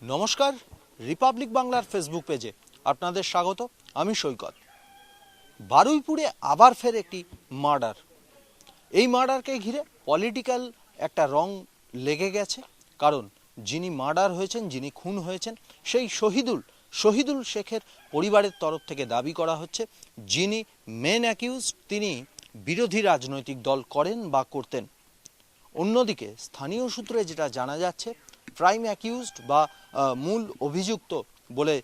নমস্কার, রিপাবলিক বাংলার ফেসবুক পেজে আপনাদের স্বাগত। আমি সৈকত। বারুইপুরে আবার ফের একটি মার্ডার। এই মার্ডারকে ঘিরে পলিটিক্যাল একটা রং লেগে গেছে, কারণ যিনি মার্ডার হয়েছেন, যিনি খুন হয়েছেন, সেই শহীদুল শেখের পরিবারের তরফ থেকে দাবি করা হচ্ছে যিনি মেন অ্যাকিউজ তিনি বিরোধী রাজনৈতিক দল করেন বা করতেন। অন্যদিকে স্থানীয় সূত্রে যেটা জানা যাচ্ছে, প্রাইম অ্যাকিউজড বা মূল অভিযুক্ত বলে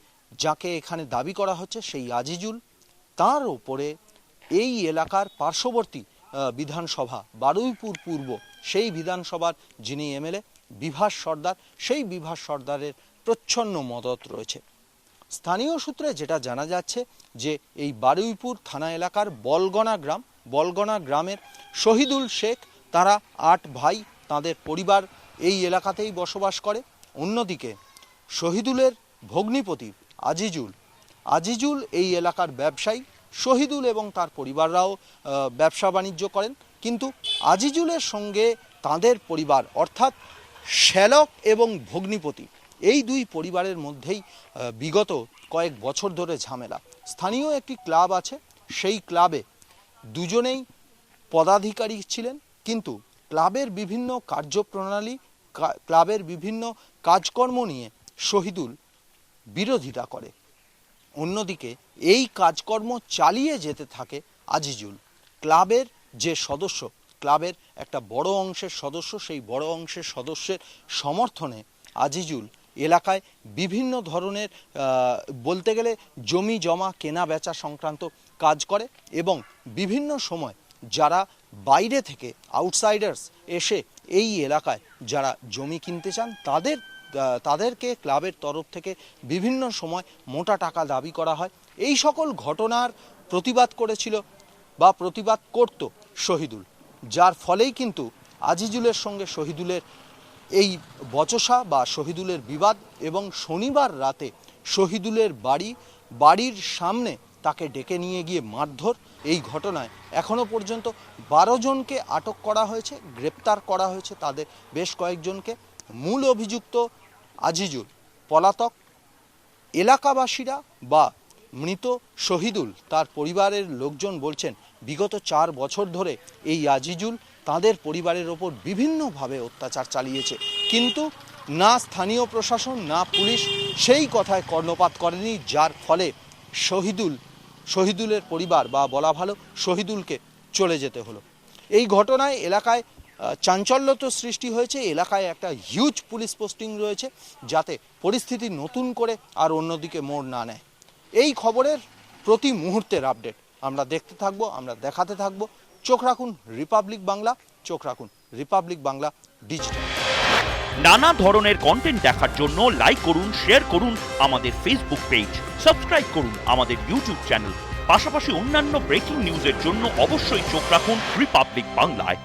যাকে এখানে দাবি করা হচ্ছে সেই আজিজুল, তার ওপরে এই এলাকার পার্শ্ববর্তী বিধানসভা বারুইপুর পূর্ব সেই বিধানসভার যিনি এমএলএ বিভাস সর্দার, সেই বিভাস সর্দারের প্রচ্ছন্ন মদত রয়েছে। স্থানীয় সূত্রে যেটা জানা যাচ্ছে যে এই বারুইপুর থানা এলাকার বলগনা গ্রামের শহীদুল শেখ, তারা 8 ভাই, তাদের পরিবার এই এলাকাতেই বসবাস করে। অন্যদিকে শহীদুলের ভগ্নিপতি আজিজুল এই এলাকার ব্যবসায়ী। শহীদুল এবং তার পরিবাররাও ব্যবসা বাণিজ্য করেন, কিন্তু আজিজুলের সঙ্গে তাদের পরিবার অর্থাৎ শ্যালক এবং ভগ্নিপতি এই দুই পরিবারের মধ্যেই বিগত কয়েক বছর ধরে ঝামেলা। স্থানীয় একটি ক্লাব আছে, সেই ক্লাবে দুজনেই পদাধিকারী ছিলেন, কিন্তু ক্লাবের বিভিন্ন কার্যপ্রণালী, ক্লাবের বিভিন্ন কাজকর্ম নিয়ে শহীদুল বিরোধিতা করে। অন্যদিকে এই কাজকর্ম চালিয়ে যেতে থাকে আজিজুল। ক্লাবের যে সদস্য, ক্লাবের একটা বড় অংশের সদস্য, সেই বড় অংশের সদস্যের সমর্থনে আজিজুল এলাকায় বিভিন্ন ধরনের বলতে গেলে জমি জমা কেনা বেচা সংক্রান্ত কাজ করে এবং বিভিন্ন সময় যারা বাইরে থেকে আউটসাইডার্স এসে এই এলাকায় যারা জমি কিনতে চান তাদেরকে ক্লাবের তরফ থেকে বিভিন্ন সময় মোটা টাকা দাবি করা হয়। এই সকল ঘটনার প্রতিবাদ করেছিল বা প্রতিবাদ করত শহীদুল, যার ফলেই কিন্তু আজিজুলের সঙ্গে শহীদুলের এই বচসা বা শহীদুলের বিবাদ, এবং শনিবার রাতে শহীদুলের বাড়ির সামনে তাকে ডেকে নিয়ে গিয়ে মারধর। এই ঘটনায় এখনো পর্যন্ত 12 জনকে আটক করা হয়েছে, গ্রেপ্তার করা হয়েছে তাদের বেশ কয়েকজনকে। মূল অভিযুক্ত আজিজুল পলাতক। এলাকাবাসীরা বা মৃত শহীদুল তার পরিবারের লোকজন বলছেন বিগত 4 বছর ধরে এই আজিজুল তাদের পরিবারের ওপর বিভিন্নভাবে অত্যাচার চালিয়েছে, কিন্তু না স্থানীয় প্রশাসন না পুলিশ সেই কথায় কর্ণপাত করেনি, যার ফলে শহীদুলের পরিবার বা বলা ভালো শহীদুলকে চলে যেতে হলো। এই ঘটনায় এলাকায় চাঞ্চল্য তো সৃষ্টি হয়েছে, এলাকায় একটা হিউজ পুলিশ পোস্টিং রয়েছে যাতে পরিস্থিতি নতুন করে আর অন্যদিকে মোড় না নেয়। এই খবরের প্রতি মুহূর্তের আপডেট আমরা দেখতে থাকবো, আমরা দেখাতে থাকবো। চোখ রাখুন রিপাবলিক বাংলা, চোখ রাখুন রিপাবলিক বাংলা ডিজিটাল। নানা ধরনের কন্টেন্ট দেখার জন্য লাইক করুন, শেয়ার করুন আমাদের ফেসবুক পেজ, সাবস্ক্রাইব করুন আমাদের ইউটিউব চ্যানেল। পাশাপাশি অন্যান্য ব্রেকিং নিউজের জন্য অবশ্যই চোখ রাখুন রিপাবলিক বাংলায়।